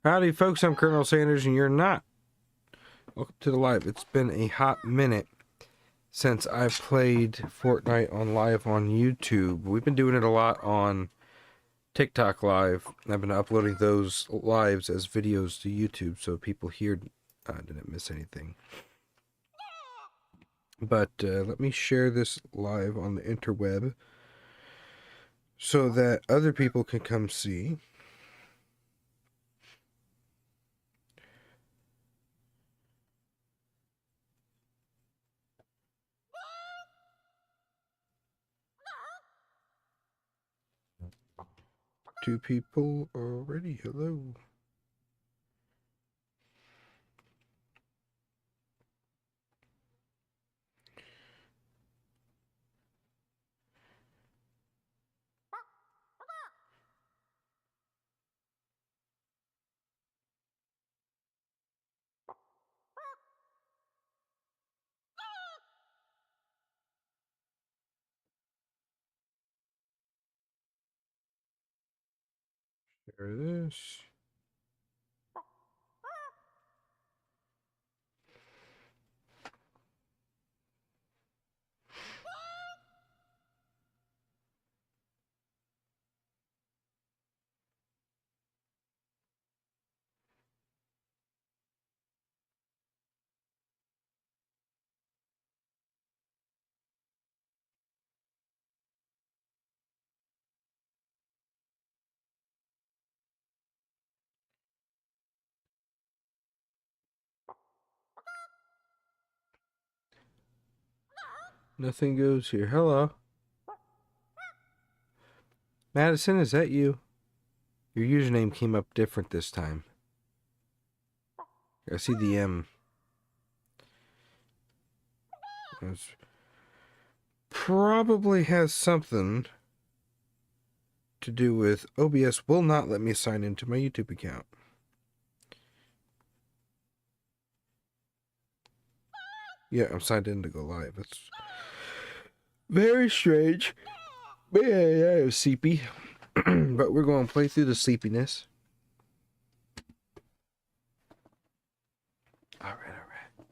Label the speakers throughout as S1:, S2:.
S1: Howdy, folks. I'm Colonel Sanders, and you're not. Welcome to the live. It's been a hot minute since I played Fortnite on live on YouTube. We've been doing it a lot on TikTok Live. I've been uploading those lives as videos to YouTube so people here didn't miss anything. But let me share this live on the interweb so that other people can come see. Two people already. Hello. Share this. Nothing goes here. Hello. Madison, is that you? Your username came up different this time. I see the M. It probably has something to do with OBS will not let me sign into my YouTube account. Yeah, I'm signed in to go live. That's very strange. But yeah, it was sleepy. But we're going to play through the sleepiness. All right.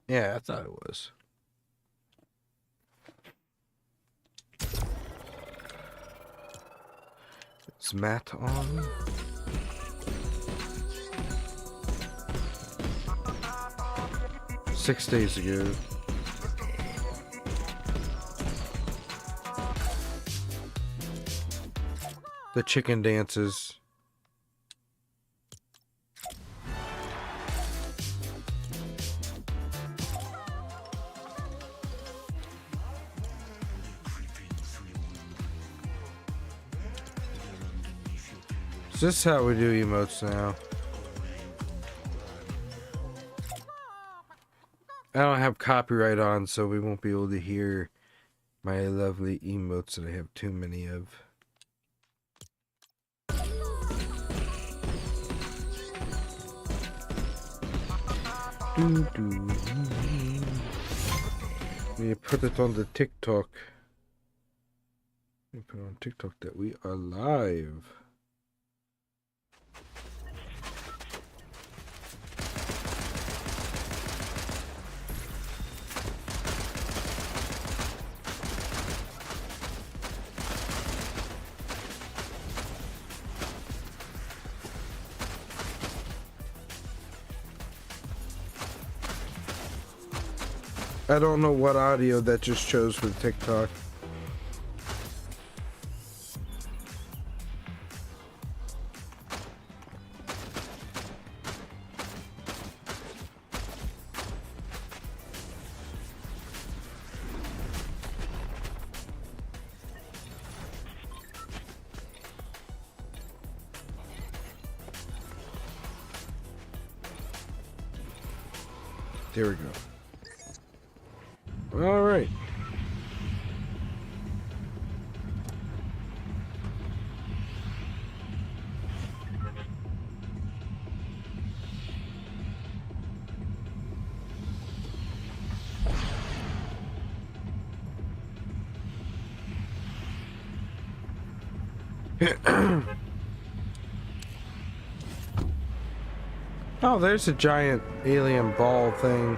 S1: Yeah, I thought it was. Is Matt on? Six days ago. The chicken dances. Is this how we do emotes now? I don't have copyright on, so we won't be able to hear my lovely emotes that I have too many of. We put it on the TikTok. We put on TikTok that we are live. I don't know what audio that just chose for TikTok. There we go. All right. Oh, there's a giant alien ball thing.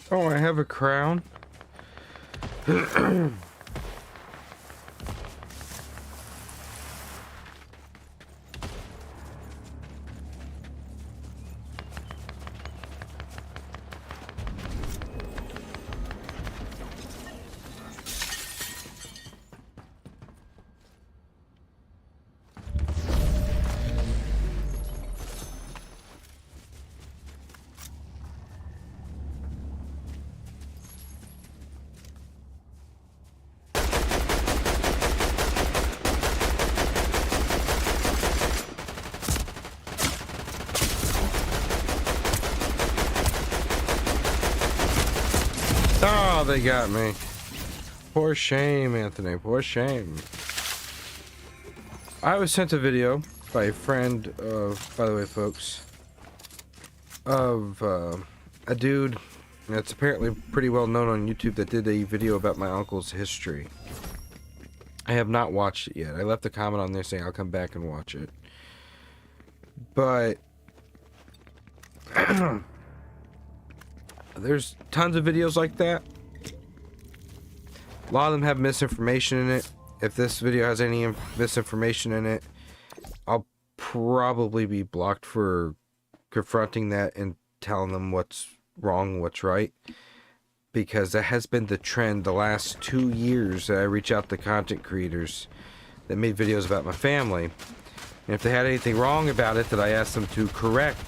S1: Oh, I have a crown. Oh, they got me. Poor shame, Anthony. Poor shame. I was sent a video by a friend of, by the way, folks, of a dude that's apparently pretty well known on YouTube that did a video about my uncle's history. I have not watched it yet. I left a comment on there saying I'll come back and watch it. But there's tons of videos like that. A lot of them have misinformation in it. If this video has any misinformation in it, I'll probably be blocked for confronting that and telling them what's wrong, what's right. Because that has been the trend the last 2 years that I reach out to content creators that made videos about my family. And if they had anything wrong about it that I asked them to correct,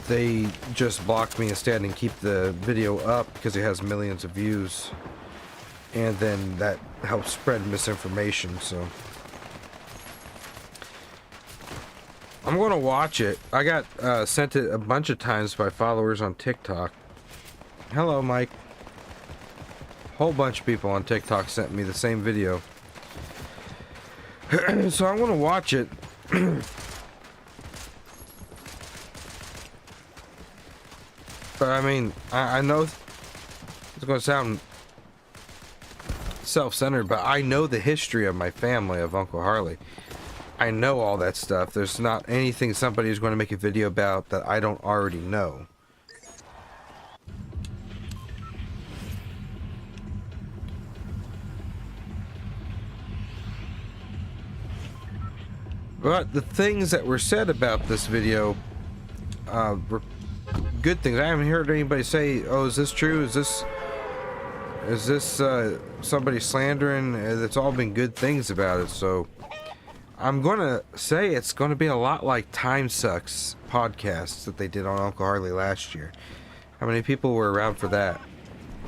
S1: they just block me instead and keep the video up because it has millions of views. And then that helps spread misinformation, so I'm going to watch it. I got sent it a bunch of times by followers on TikTok. Hello, Mike. Whole bunch of people on TikTok sent me the same video. So I'm going to watch it. But I mean, I know it's going to sound self-centered, but I know the history of my family, of Uncle Harley. I know all that stuff. There's not anything somebody is going to make a video about that I don't already know. But the things that were said about this video were good things. I haven't heard anybody say, oh, is this true? Is this somebody slandering? It's all been good things about it. So I'm going to say it's going to be a lot like Time Sucks podcasts that they did on Uncle Harley last year. How many people were around for that?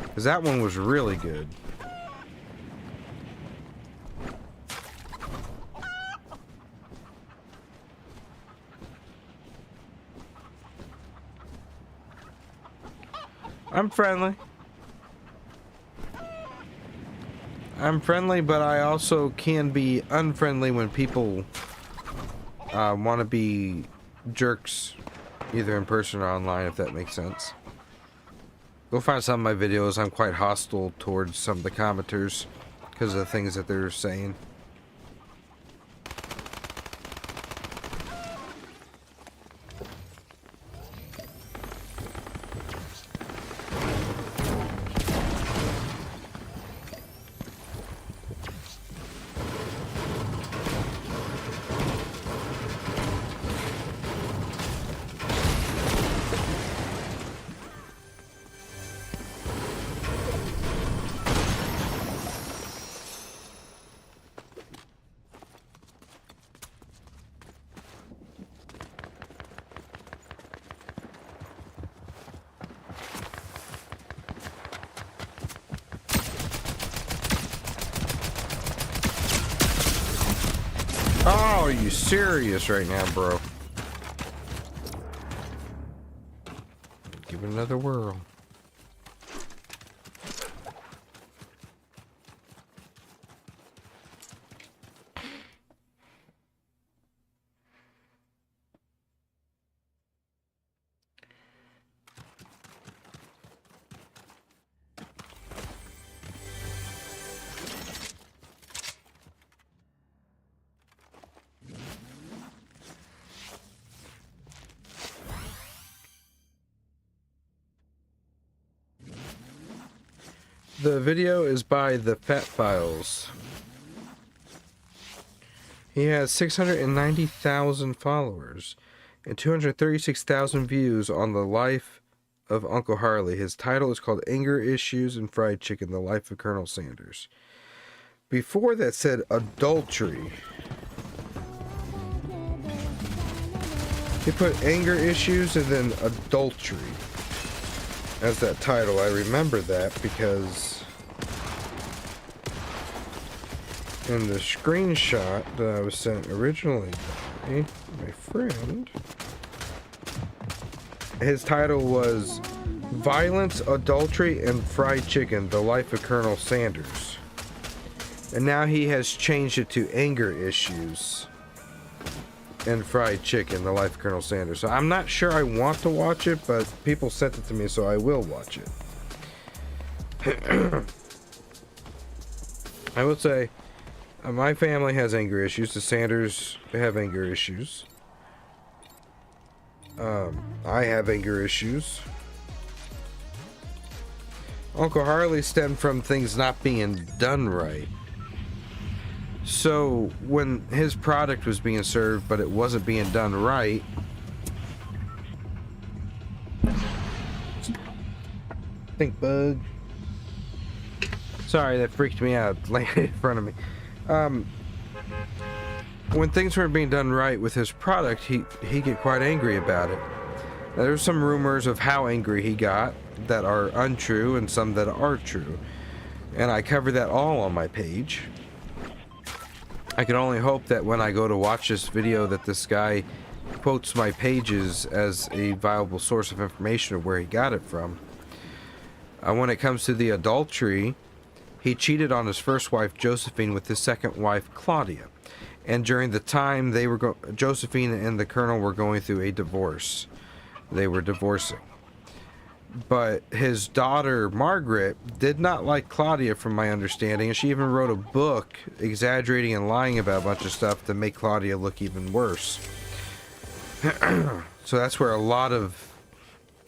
S1: Because that one was really good. I'm friendly. I'm friendly, but I also can be unfriendly when people want to be jerks, either in person or online, if that makes sense. Go find some of my videos. I'm quite hostile towards some of the commenters because of the things that they're saying. are you serious right now, bro? Give it another whirl. The video is by the Fat Files. He has 690,000 followers and 236,000 views on the life of Uncle Harley. His title is called Anger Issues and Fried Chicken, The Life of Colonel Sanders. Before that said adultery. He put anger issues and then adultery as that title. I remember that because in the screenshot that I was sent originally by my friend, his title was Violence, Adultery, and Fried Chicken, The Life of Colonel Sanders. And now he has changed it to Anger Issues and Fried Chicken, The Life of Colonel Sanders. So I'm not sure I want to watch it, but people sent it to me, so I will watch it. I would say my family has anger issues. The Sanders have anger issues. I have anger issues. Uncle Harley stemmed from things not being done right. So when his product was being served but it wasn't being done right, think bug. Sorry, that freaked me out. Laying in front of me. When things weren't being done right with his product, he get quite angry about it. Now, there's some rumors of how angry he got that are untrue and some that are true, and I cover that all on my page. I can only hope that when I go to watch this video that this guy quotes my pages as a viable source of information of where he got it from. When it comes to the adultery, he cheated on his first wife Josephine with his second wife Claudia, and during the time they were Josephine and the colonel were going through a divorce. They were divorcing. But his daughter, Margaret, did not like Claudia from my understanding, and she even wrote a book exaggerating and lying about a bunch of stuff to make Claudia look even worse. So that's where a lot of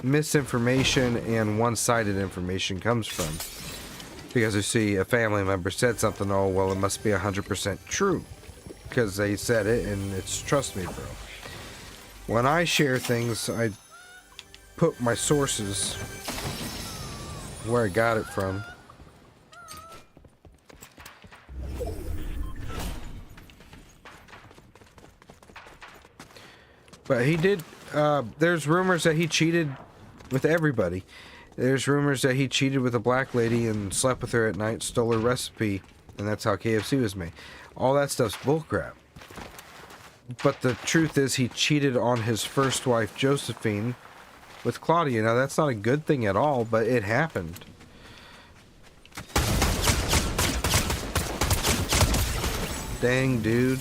S1: misinformation and one-sided information comes from. Because you see, a family member said something, oh, well, it must be 100% true. Because they said it, and it's, trust me, bro. When I share things, I put my sources where I got it from. But he did, there's rumors that he cheated with everybody. There's rumors that he cheated with a black lady and slept with her at night, stole her recipe, and that's how KFC was made. All that stuff's bullcrap. But the truth is he cheated on his first wife, Josephine, with Claudia. Now, that's not a good thing at all, but it happened. Dang, dude.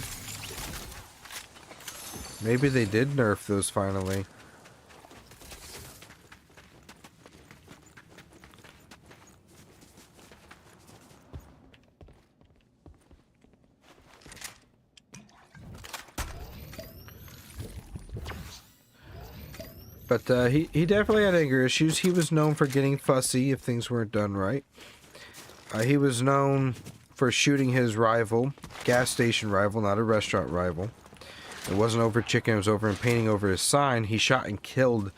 S1: Maybe they did nerf those finally. But he definitely had anger issues. He was known for getting fussy if things weren't done right. He was known for shooting his rival, gas station rival, not a restaurant rival. It wasn't over chicken, it was over and painting over his sign. He shot and killed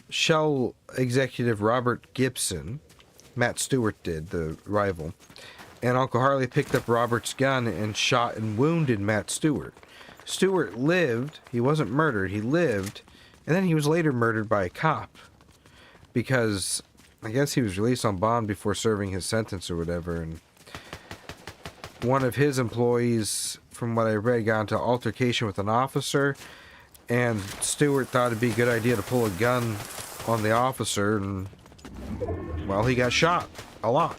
S1: Shell executive Robert Gibson. Matt Stewart did, the rival. And Uncle Harley picked up Robert's gun and shot and wounded Matt Stewart. Stewart lived. He wasn't murdered. He lived. And then he was later murdered by a cop. Because I guess he was released on bond before serving his sentence or whatever. And one of his employees from what I read, got into altercation with an officer, and Stewart thought it'd be a good idea to pull a gun on the officer, and, well, he got shot a lot.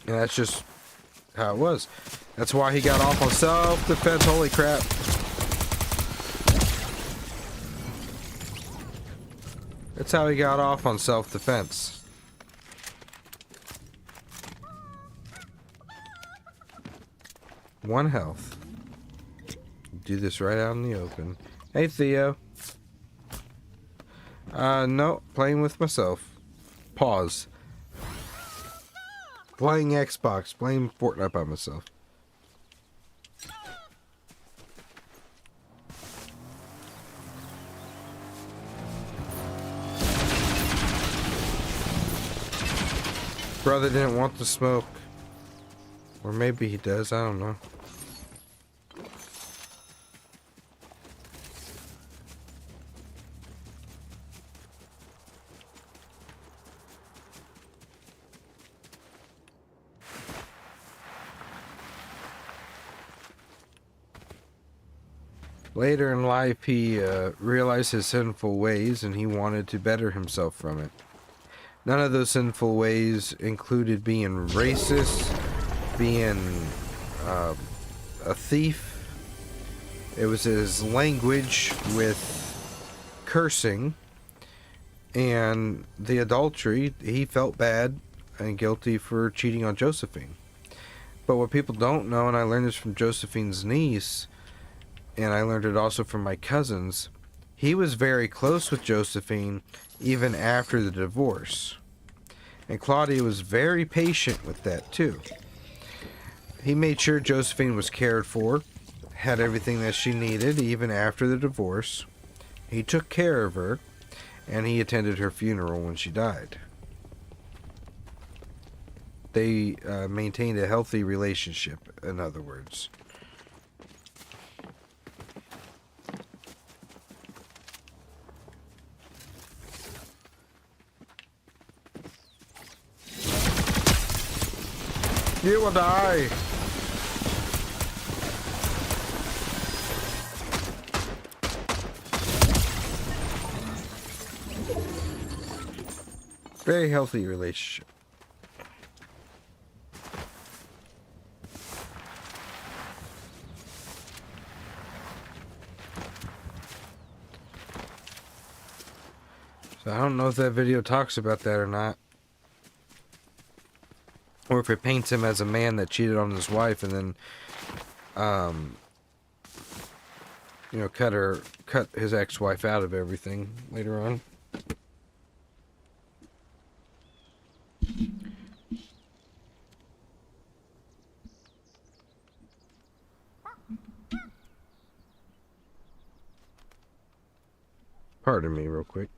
S1: And that's just how it was. That's why he got off on self-defense. Holy crap. That's how he got off on self-defense. One health. Do this right out in the open. Hey, Theo. No, playing with myself. Pause. Playing Xbox, playing Fortnite by myself. Brother didn't want the smoke. Or maybe he does, I don't know. Later in life, he realized his sinful ways, and he wanted to better himself from it. None of those sinful ways included being racist, being a thief. It was his language with cursing and the adultery. He felt bad and guilty for cheating on Josephine. But what people don't know, and I learned this from Josephine's niece, and I learned it also from my cousins, he was very close with Josephine even after the divorce. And Claudia was very patient with that too. He made sure Josephine was cared for, had everything that she needed even after the divorce. He took care of her, and he attended her funeral when she died. They maintained a healthy relationship, in other words. You will die. Very healthy relationship. So I don't know if that video talks about that or not. Or if it paints him as a man that cheated on his wife and then, you know, cut his ex-wife out of everything later on. Pardon me real quick.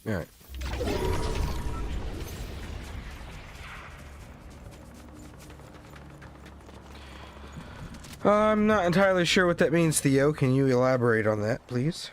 S1: Alright. I'm not entirely sure what that means, Theo. Can you elaborate on that, please?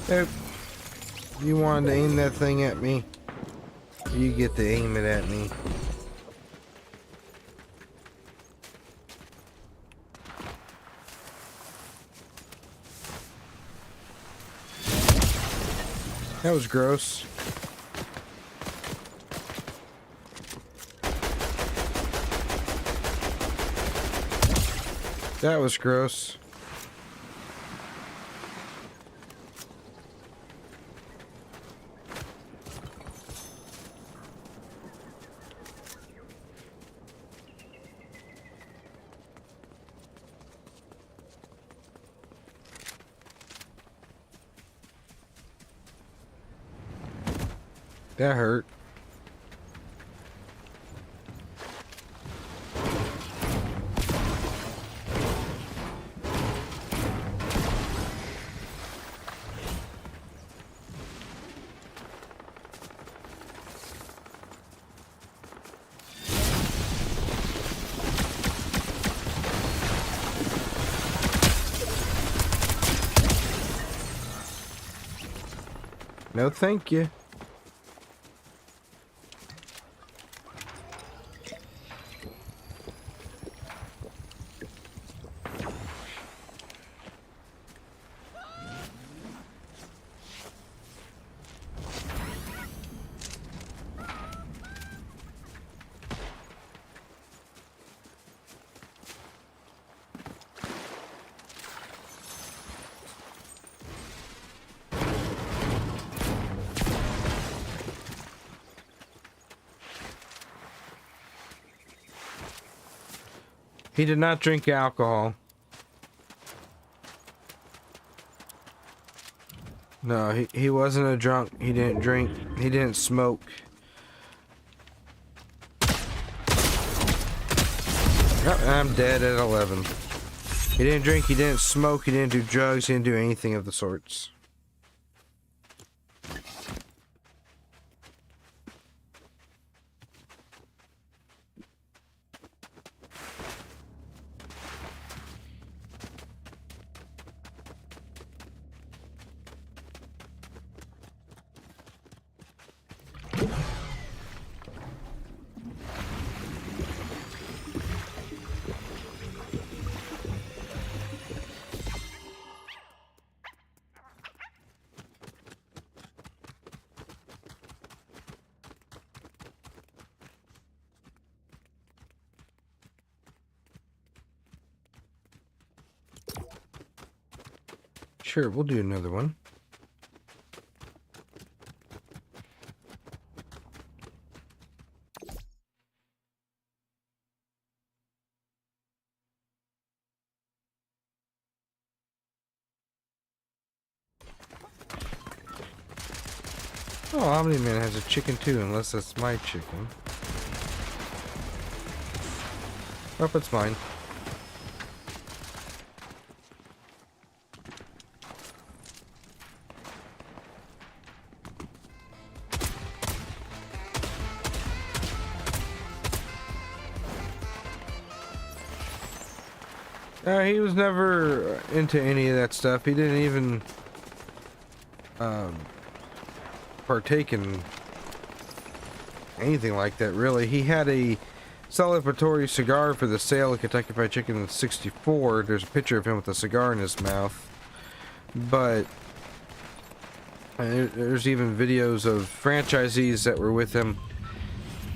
S1: If you wanted to aim that thing at me, you get to aim it at me. That was gross. That was gross. That hurt. No, thank you. He did not drink alcohol. No, he wasn't a drunk. He didn't drink. He didn't smoke. Oh, I'm dead at 11. He didn't drink. He didn't smoke. He didn't do drugs. He didn't do anything of the sorts. Sure, we'll do another one. Oh, Omni-Man has a chicken too, unless that's my chicken. Oh, it's mine. He was never into any of that stuff. He didn't even partake in anything like that, really. He had a celebratory cigar for the sale of Kentucky Fried Chicken in '64. There's a picture of him with a cigar in his mouth. But there's even videos of franchisees that were with him.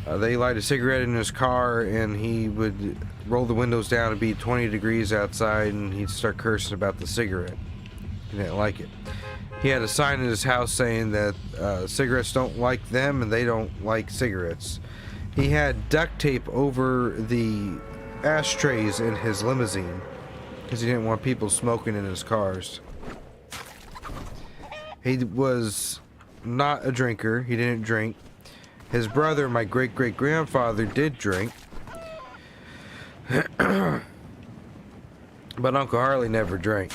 S1: They light a cigarette in his car, and he would roll the windows down and be 20 degrees outside, and he'd start cursing about the cigarette. He didn't like it. He had a sign in his house saying that cigarettes don't like them, and they don't like cigarettes. He had duct tape over the ashtrays in his limousine because he didn't want people smoking in his cars. He was not a drinker. He didn't drink. His brother, my great-great-grandfather, did drink. But Uncle Harley never drank.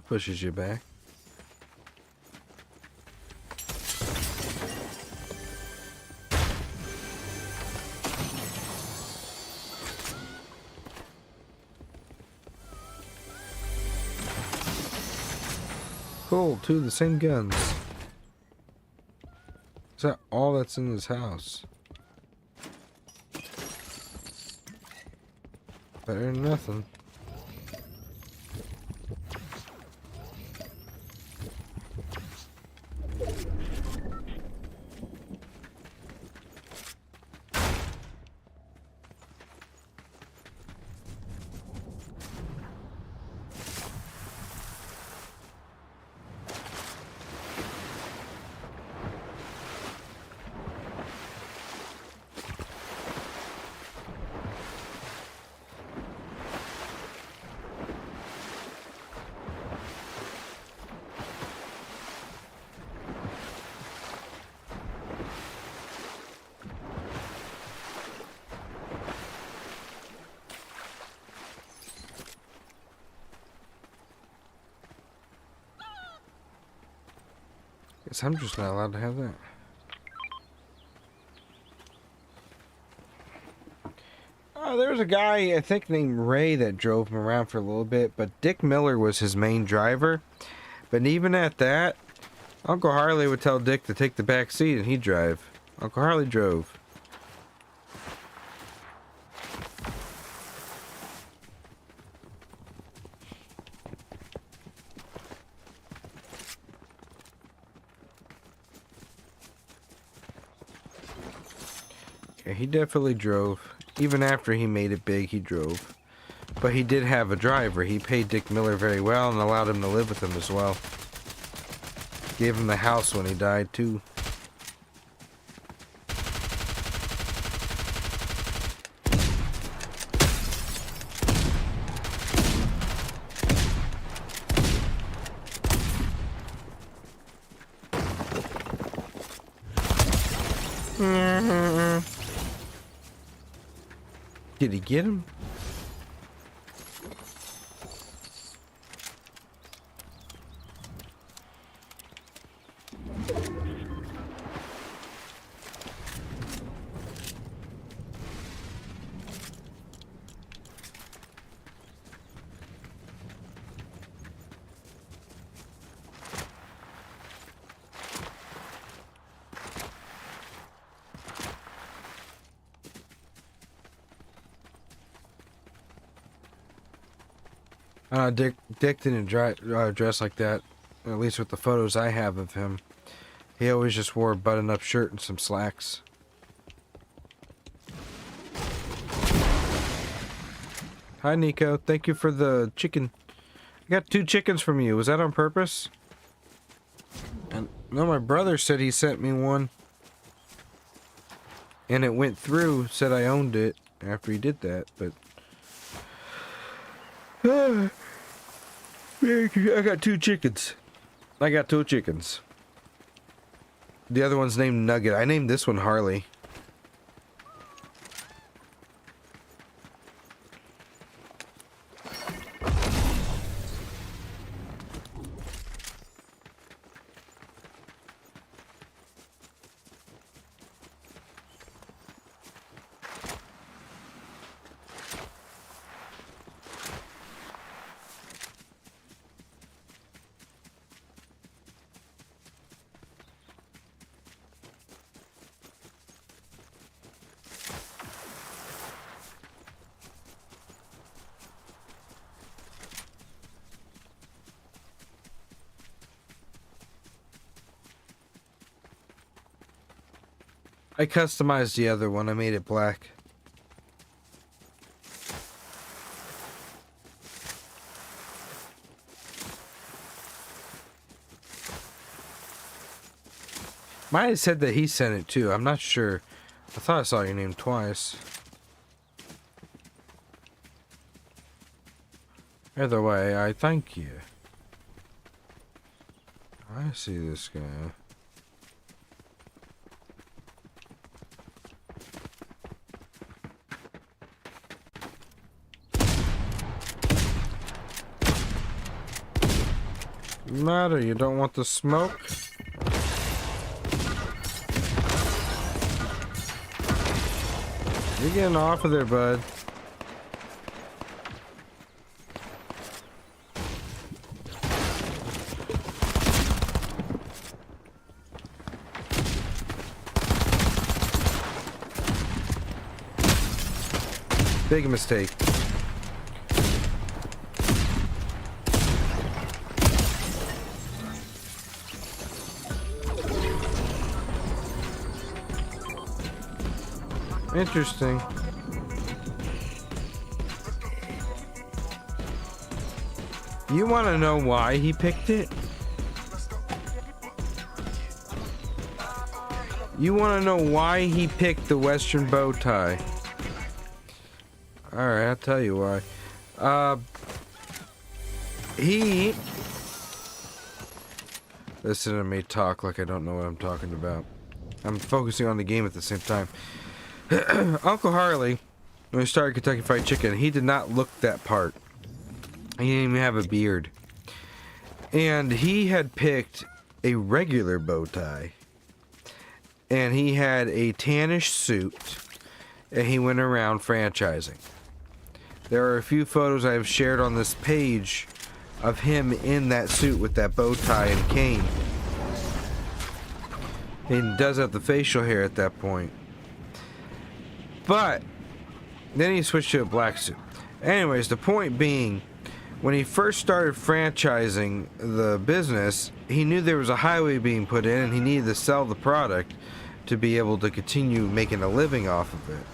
S1: pushes you back. Cool, two of the same guns. Is that all that's in this house? Better than nothing. Guess I'm just not allowed to have that. Oh, there was a guy, I think named Ray, that drove him around for a little bit, but Dick Miller was his main driver. But even at that, Uncle Harley would tell Dick to take the back seat and he'd drive. Uncle Harley drove. Yeah, he definitely drove. Even after he made it big, he drove. But he did have a driver. He paid Dick Miller very well and allowed him to live with him as well. Gave him the house when he died, too. Did he get him? Dick didn't dress like that, at least with the photos I have of him. He always just wore a button-up shirt and some slacks. Hi, Nico. Thank you for the chicken. I got 2 chickens from you. Was that on purpose? And no, my brother said he sent me one. And it went through, said I owned it after he did that, but... I got 2 chickens. I got 2 chickens. The other one's named Nugget. I named this one Harley. I customized the other one. I made it black. Might have said that he sent it too. I'm not sure. I thought I saw your name twice. Either way, I thank you. I see this guy. Matter, you don't want the smoke? You're getting off of there, bud. Big mistake. Interesting. You want to know why he picked it? You want to know why he picked the Western bow tie? Alright, I'll tell you why. Listen to me talk like I don't know what I'm talking about. I'm focusing on the game at the same time. Uncle Harley, when he started Kentucky Fried Chicken, he did not look that part. He didn't even have a beard. And he had picked a regular bow tie. And he had a tannish suit. And he went around franchising. There are a few photos I have shared on this page of him in that suit with that bow tie and cane. He does have the facial hair at that point. But then he switched to a black suit. Anyways, the point being, when he first started franchising the business, he knew there was a highway being put in and he needed to sell the product to be able to continue making a living off of it.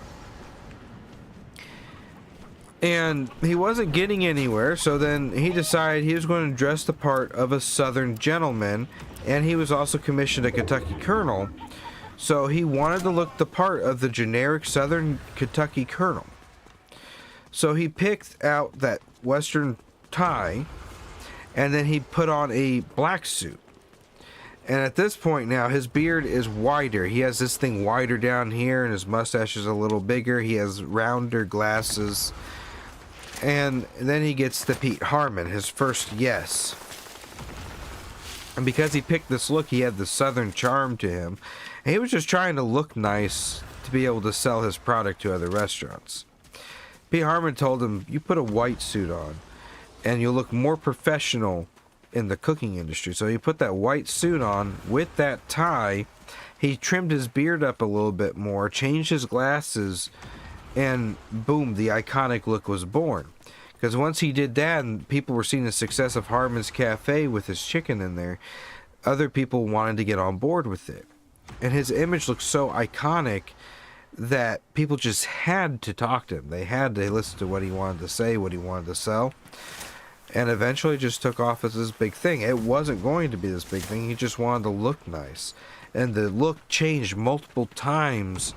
S1: And he wasn't getting anywhere, so then he decided he was going to dress the part of a Southern gentleman, and he was also commissioned a Kentucky Colonel, so he wanted to look the part of the generic Southern Kentucky Colonel. So he picked out that Western tie, and then he put on a black suit. And at this point now, his beard is wider. He has this thing wider down here, and his mustache is a little bigger. He has rounder glasses. And then he gets the Pete Harmon, his first yes. And because he picked this look, he had the Southern charm to him. And he was just trying to look nice to be able to sell his product to other restaurants. Pete Harmon told him, you put a white suit on, and you'll look more professional in the cooking industry. So he put that white suit on with that tie. He trimmed his beard up a little bit more, changed his glasses, and boom, the iconic look was born. Because once he did that and people were seeing the success of Harmon's Cafe with his chicken in there, other people wanted to get on board with it. And his image looked so iconic that people just had to talk to him. They had to listen to what he wanted to say, what he wanted to sell. And eventually just took off as this big thing. It wasn't going to be this big thing. He just wanted to look nice. And the look changed multiple times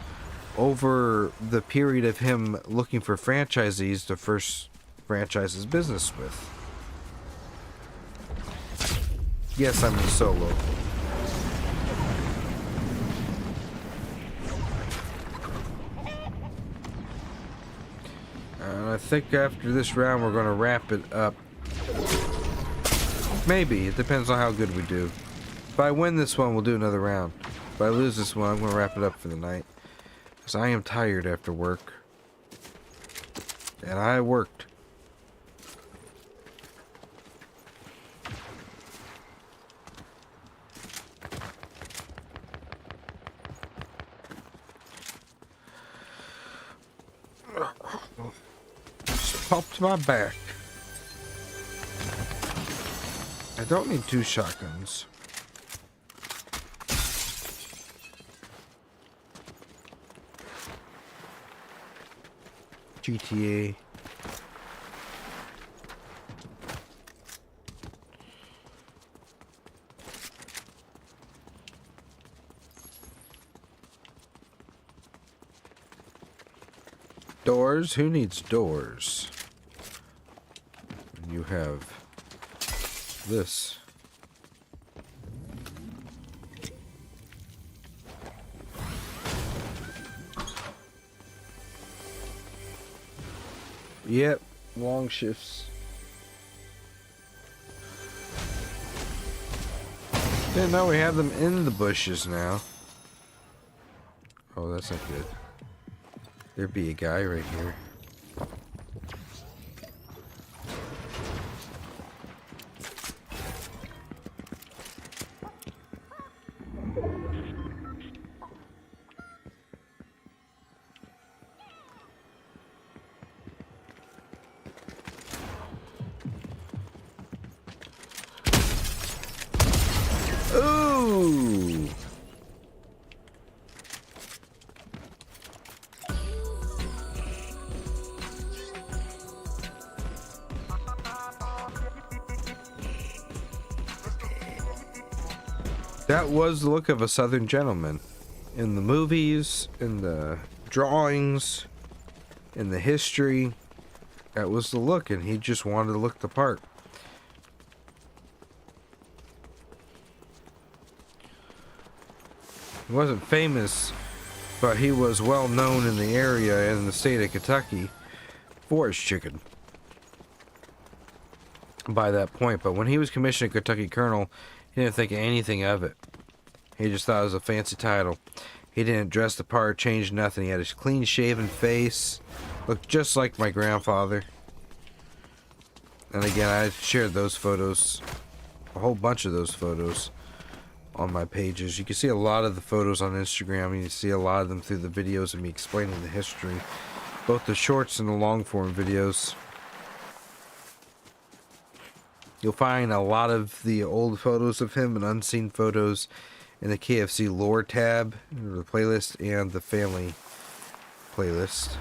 S1: over the period of him looking for franchisees to first franchise his business with. Yes, I'm in solo. And I think after this round we're going to wrap it up. Maybe. It depends on how good we do. If I win this one, we'll do another round. If I lose this one, I'm going to wrap it up for the night. Because I am tired after work. And I worked. Just popped my back. I don't need 2 shotguns. GTA. Doors? Who needs doors? You have this. Yep, long shifts. Didn't know we had them in the bushes now. Oh, that's not good. There'd be a guy right here. Ooh! That was the look of a Southern gentleman. In the movies, in the drawings, in the history, that was the look, and he just wanted to look the part. He wasn't famous, but he was well known in the area and in the state of Kentucky for his chicken by that point. But when he was commissioned Kentucky Colonel, he didn't think anything of it. He just thought it was a fancy title. He didn't dress the part, change nothing. He had his clean shaven face, looked just like my grandfather. And again, I shared those photos, a whole bunch of those photos on my pages. You can see a lot of the photos on Instagram. You can see a lot of them through the videos of me explaining the history, both the shorts and the long form videos. You'll find a lot of the old photos of him and unseen photos in the KFC lore tab, the playlist, and the family playlist.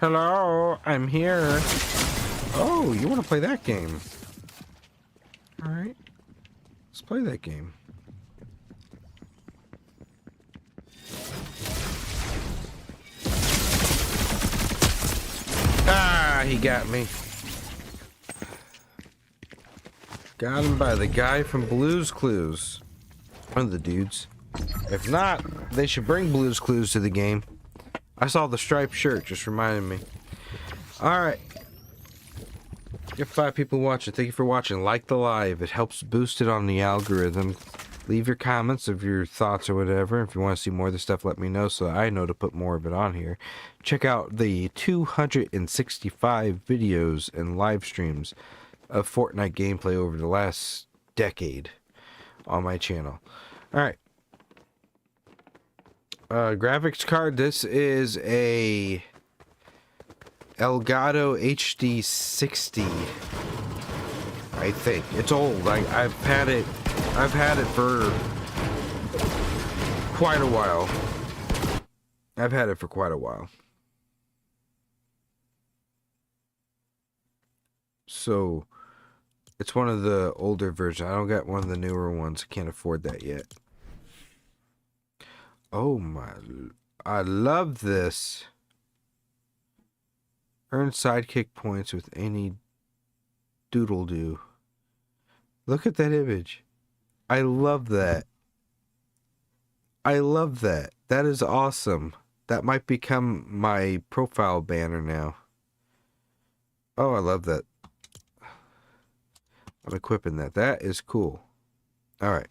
S1: Hello, I'm here. Oh, you want to play that game? Alright. Let's play that game. Ah, he got me. Got him by the guy from Blue's Clues. One of the dudes. If not, they should bring Blue's Clues to the game. I saw the striped shirt, just reminded me. Alright. You have 5 people watching. Thank you for watching. Like the live. It helps boost it on the algorithm. Leave your comments of your thoughts or whatever. If you want to see more of this stuff, let me know so I know to put more of it on here. Check out the 265 videos and live streams of Fortnite gameplay over the last decade on my channel. Alright. Graphics card. This is a Elgato HD 60. I think it's old. I've had it for quite a while. So it's one of the older versions. I don't got one of the newer ones. I can't afford that yet. Oh my, I love this. Earn sidekick points with any doodle-doo. Look at that image. I love that. I love that. That is awesome. That might become my profile banner now. Oh, I love that. I'm equipping that. That is cool. All right.